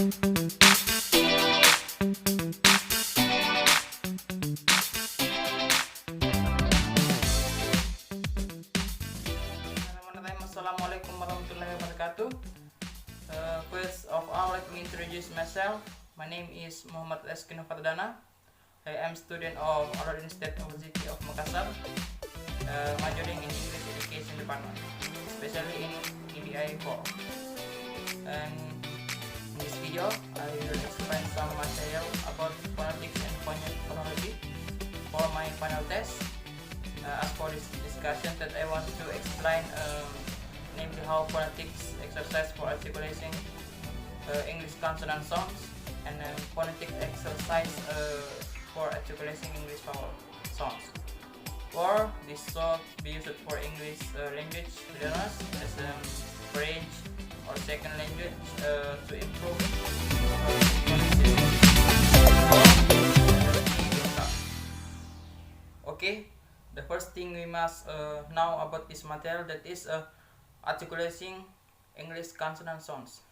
Assalamualaikum warahmatullahi wabarakatuh. First of all, let me introduce myself. My name is M.Reski Novardana. I am student of Aladdin State University of Makassar, majoring in English Education Department, especially in EDI 4. And in this video, I will explain some material about phonetics and phonology for my final test. As for this discussion, that I want to explain namely how phonetics exercise for articulating English consonant sounds, and phonetic exercise for articulating English vowel sounds. Or this should be used for English language learners as French or second language to improve Okay, the first thing we must know about this material, that is articulating English consonant sounds.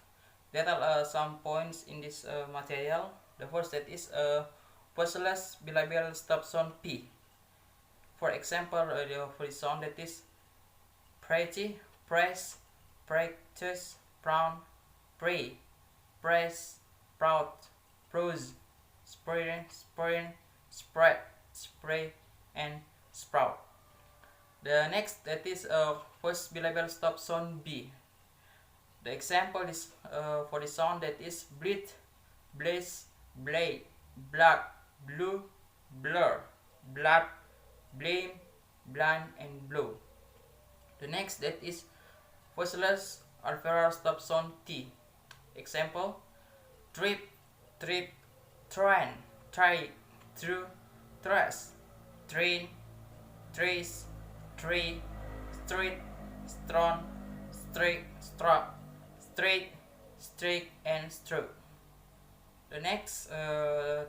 There are some points in this material. The first, that is voiceless bilabial stop sound P. For example, for the sound, that is pretty, press, practice, brown, pray, press, proud, prose, spring, spread, spray, and sprout. The next, that is voice bilabial stop sound B. The example is for the sound, that is bleed, blaze, blade, blood, blue, blur, blood, blame, blind, and blow. The next, that is voiceless alveolar stop sound T. Example: trip, trip, train, try, through, trace, train, trace, tree, street, strong, straight, struck, straight, streak, and stroke. The next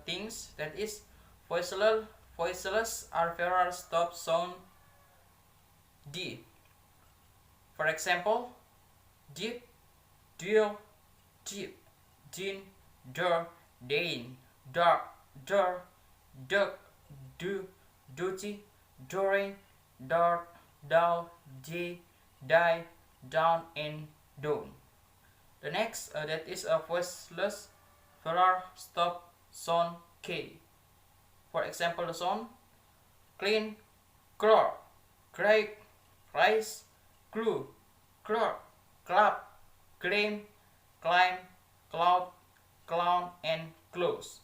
things, that is voiceless alveolar stop sound D. For example: deep, deal, deep, din, dur, dain, dark, dur, duck, do, duty, during, dark, dull, d, die, down, and down. The next, that is a voiceless velar stop sound K. For example, the sound clean, clear, crack, rise, clue, clear, clap, claim, climb, cloud, clown, and close.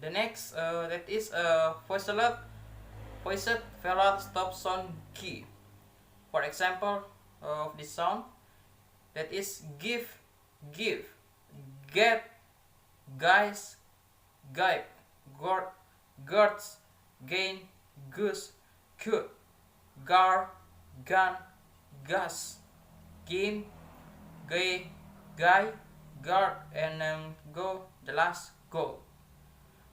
The next, that is a voiced velar stop sound G. For example of this sound, that is give, give, get, guys, guide, guard, guards, gain, goose, could, gar, gun, gus, game, gay, guy, guard, and go, the last, go.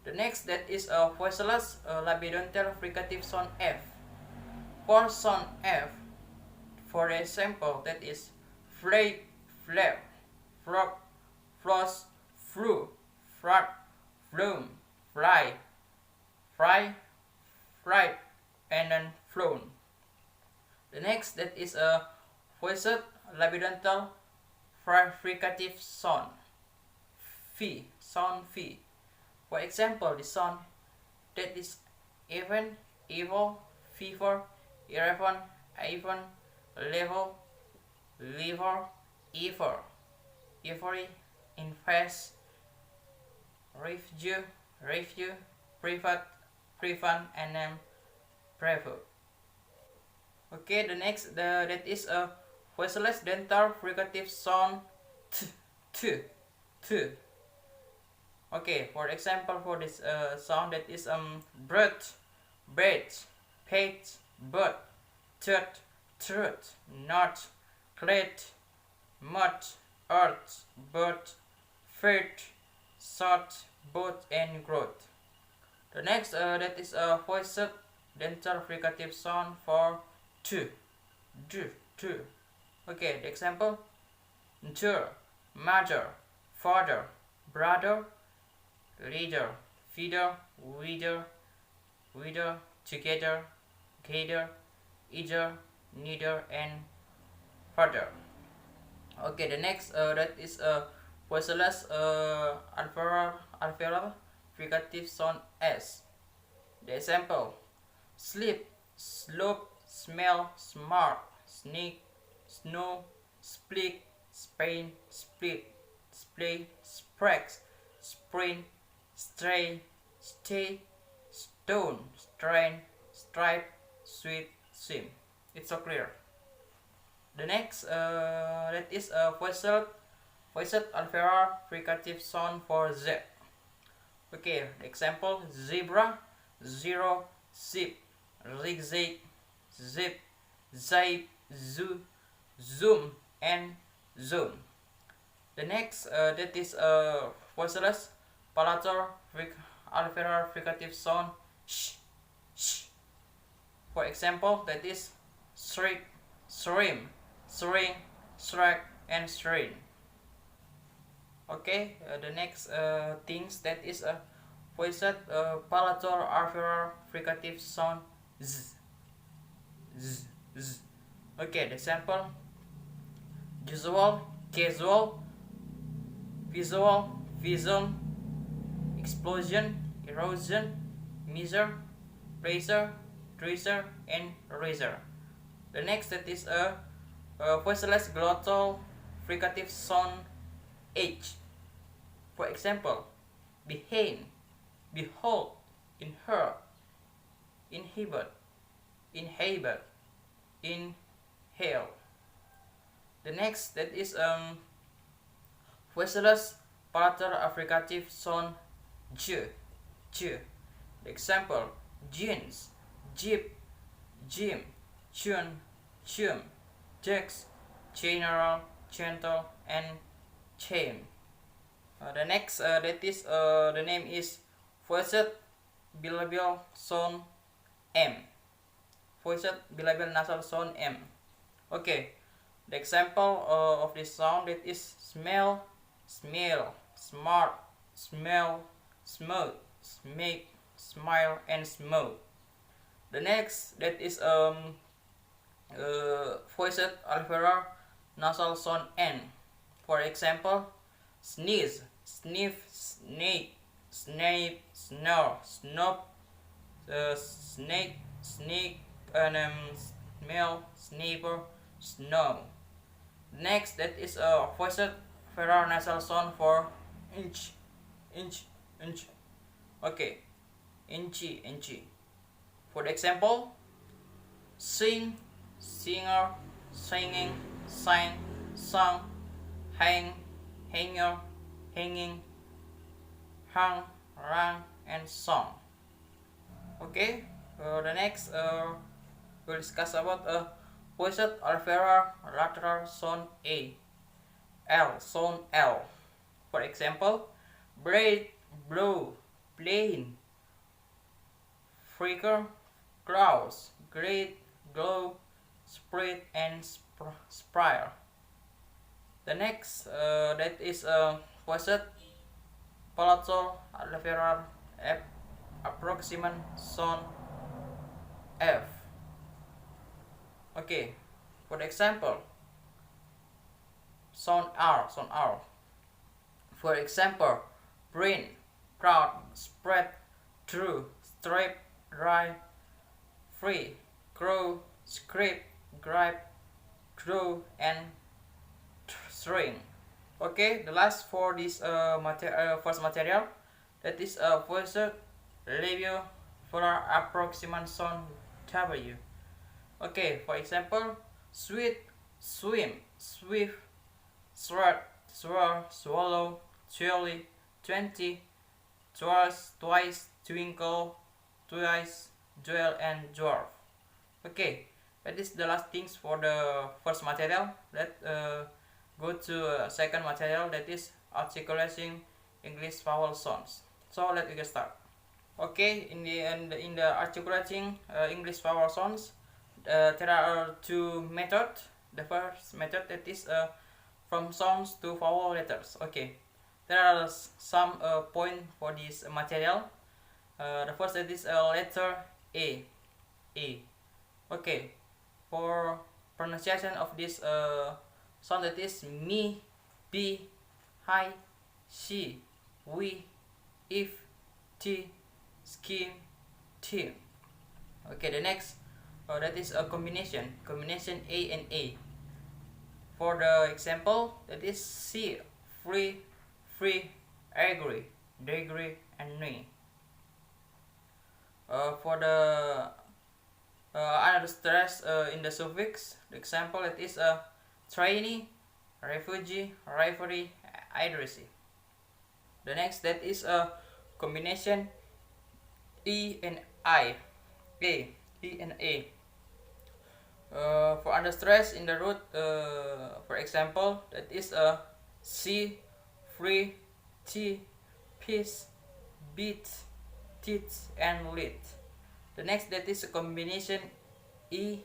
The next, that is a voiceless labiodental fricative sound F. For sound F, for example, that is flake, flap, flop, floss, flew, frat, flown, fly, fry, fright, and then flown. The next, that is a voiced labiodental fricative sound phi, sound phi. For example, the sound, that is even, evil, fever, irrelevant, even, level, liver, ever, every, invest, review, private, prevent, and prefer. Okay, the next, that is a voiceless dental fricative sound t. Okay, for example, for this sound, that is breath, bed, page, bird, third, truth, not, crate, mud, earth, bird, faith, short, boat, and growth. The next, that is a voiced dental fricative sound for to. Okay, the example: tour, mother, father, brother, leader, feeder, reader, reader, together, gather, either, neither, and further. Okay, the next that is voiceless alveolar fricative sound S. The example: sleep, slope, smell, smart, sneak, snow, split, spain, split, splay, sprags, sprint, stray, stay, stone, strain, stripe, sweet, swim. It's so clear. The next that is a voiced alveolar fricative sound for Z. Okay, example: zebra, zero, zip, zigzag, zip, zip, zoo, zoom, and zoom. The next that is a voiceless palatal alveolar fricative sound sh, sh. For example, that is shriek, shrim, swing, shrek, and shrine. Okay, the next things that is a voiced palatal alveolar fricative sound z, z, z. Okay, the example: usual, casual, visual, vision, explosion, erosion, measure, razor, tracer, and razor. The next that is a voiceless glottal fricative sound H. For example: behind, behold, inherit, inhibit, inhabit, inhale. The next that is voiceless palatal fricative sound J, J. The example: jeans, jeep, gym, chun, chum, text, general, gentle, and chain. The next that is the name is voiced bilabial sound M. Voiced bilabial nasal sound M. Okay, the example of this sound that is smell, smell, smart, smell, smooth, smake, smile, and smooth. The next that is voiced alveolar nasal sound N. For example: sneeze, sniff, snake, snape, snore, snop, snake, sneak, and smell, sniper, snow. Next, that is a voiced alveolar nasal sound for inch, inch, inch. Okay, inchy, inchy. For the example: sing, singer, singing, sang, sung, hang, hanger, hanging, hung, rang, and song. Okay, the next we'll discuss about a voiced alveolar lateral sound A. L, sound L. For example: braid, blow, plane, flicker, clouds, great, glow, spread, and spire. The next that is a voiced palatal alveolar F approximant sound F. Okay, for the example: sound R, sound R. For example: print, crowd, spread, through, strip, dry, free, crow, script, gripe, throw, and string. Okay, the last for this first material, that is a voiced labio for approximant sound W. Okay, for example: sweet, swim, swift, sword, swirl, swallow, surely, 20, twice, twinkle, twice, jewel, and dwarf. Okay, that is the last things for the first material. Let go to second material, that is articulating English vowel sounds. So let us get start. Okay, in the articulating English vowel sounds, there are two methods. The first method, that is from sounds to vowel letters. Okay, there are some point for this material. The first that is letter A. A. Okay, for pronunciation of this sound that is me, be, hi, she, we, if, t, skin, t. Okay, the next that is a combination A and A. For the example, that is C, free, agree, degree, and me. For the another stress in the suffix, the example it is a trainee, refugee, referee, addressee. The next that is a combination E and I, A, E and A. For under stress in the root, for example, that is a C, free, T, peace, beat, teach, and lead. The next that is a combination E,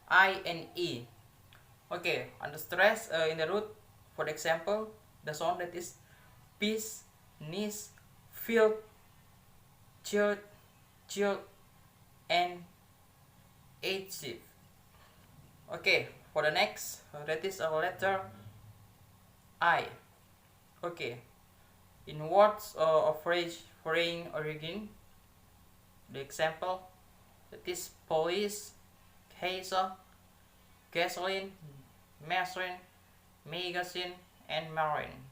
I, and E. Okay, under stress in the root, for example, the sound that is peace, niece, field, child, and achieve. Okay, for the next, that is a letter I. Okay, in words of foreign origin, the example that is police, case, gasoline, machine, magazine, and marine.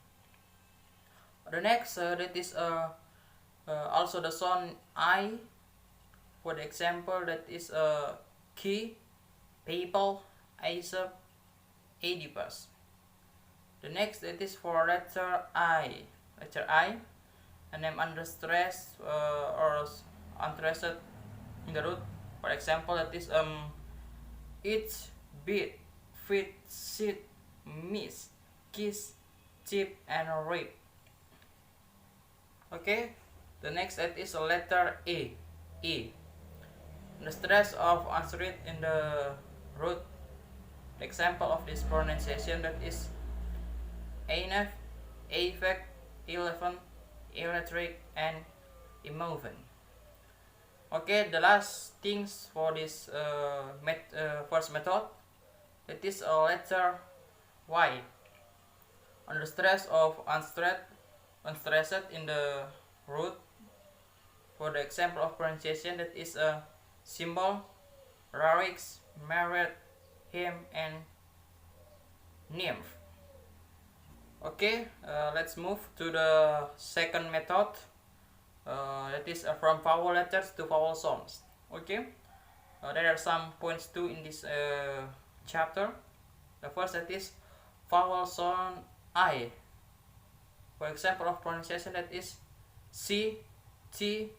The next that is also the sound I. For the example that is key, people, Aesop, Oedipus. The next that is for letter I, and I'm under stress or unstressed in the root. For example, that is eat, beat, fit, sit, miss, kiss, chip, and rip. Okay, the next that is a letter E. The stress of unstressed in the root. The example of this pronunciation that is enough, effect, 11, electric, and immoving. Okay, the last things for this first method, that is a letter Y. Under stress of unstressed in the root. For the example of pronunciation, that is a symbol, lyrics, merit, hymn, and nymph. Okay, let's move to the second method. That is from vowel letters to vowel sounds. Okay, there are some points too in this chapter. The first that is vowel sound I. For example of pronunciation, that is C, T,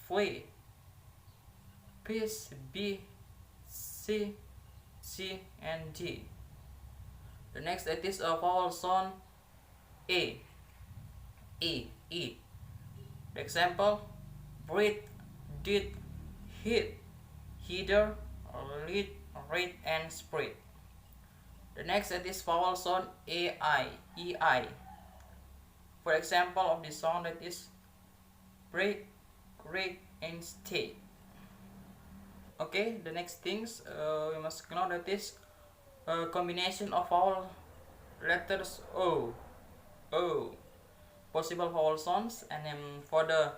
flee, peace, B, C, and D. The next that is a vowel sound A. The example, breathe, did, hit, header, lead, read, and spread. The next that is vowel sound EI. For example of the sound that is break, and stay. Okay, the next things we must know that is a combination of vowel letters O. Possible vowel sounds, and then for the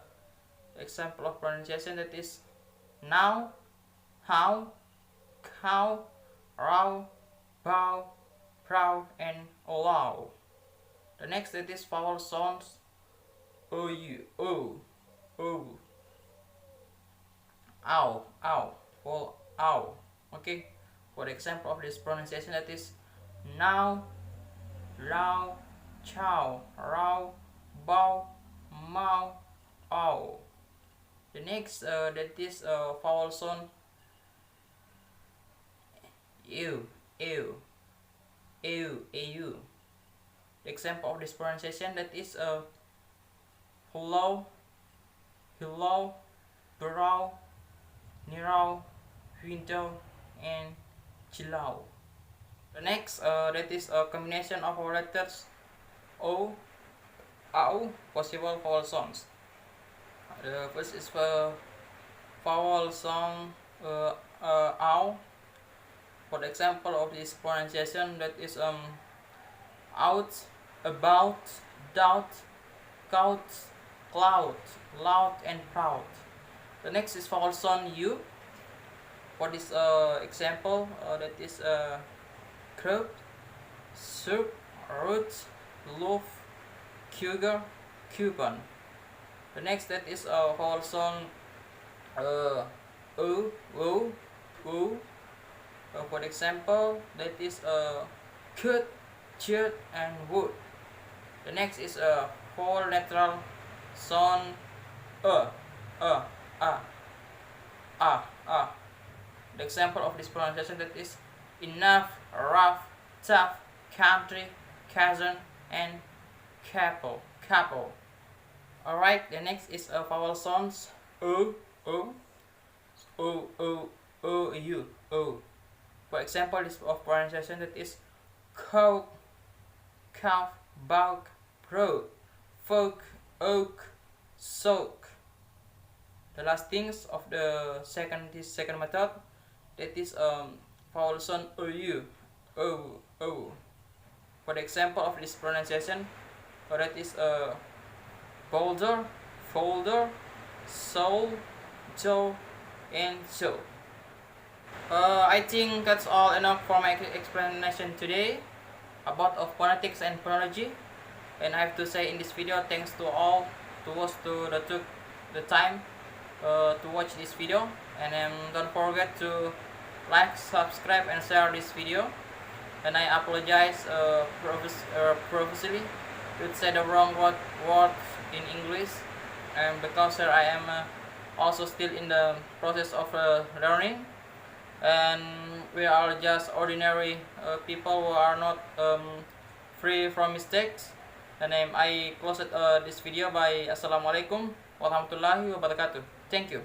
example of pronunciation, that is now, how, cow, row, bow, proud, and allow. The next that is vowel sounds OU, ow, for ow. Okay, for the example of this pronunciation, that is now, low, chow, row, bow, mow, ow. The next that is vowel sound ew. The example of this pronunciation, that is hello, brow, nerow, window, and chillow. The next that is a combination of our letters O, au possible vowel sounds. The first is for vowel sound au. For the example of this pronunciation, that is out, about, doubt, count, cloud, loud, and proud. The next is vowel sound u. For this example, that is curb, soup, root, loaf, cougar, coupon. The next that is vowel sound u, u, u. For example, that is could, should, and would. The next is a whole natural sound a, a, a, a. The example of this pronunciation that is enough, rough, tough, country, cousin, and couple. Alright, the next is a vowel sounds o, o, o, o, o, u, o. For example, this of pronunciation that is coke, calf, bulk, broad, folk, oak, soak. The last things of this second method, that is vowel sound ou, o. For the example of this pronunciation, that is boulder, folder, soul, Joe, and so. I think that's all enough for my explanation today about of phonetics and phonology. And I have to say in this video, thanks to all those that took the time to watch this video. And don't forget to like, subscribe, and share this video. And I apologize profusely to say the wrong word in English, and because I am also still in the process of learning, and we are just ordinary people who are not free from mistakes. And I closed this video by Assalamualaikum warahmatullahi wabarakatuh. Thank you.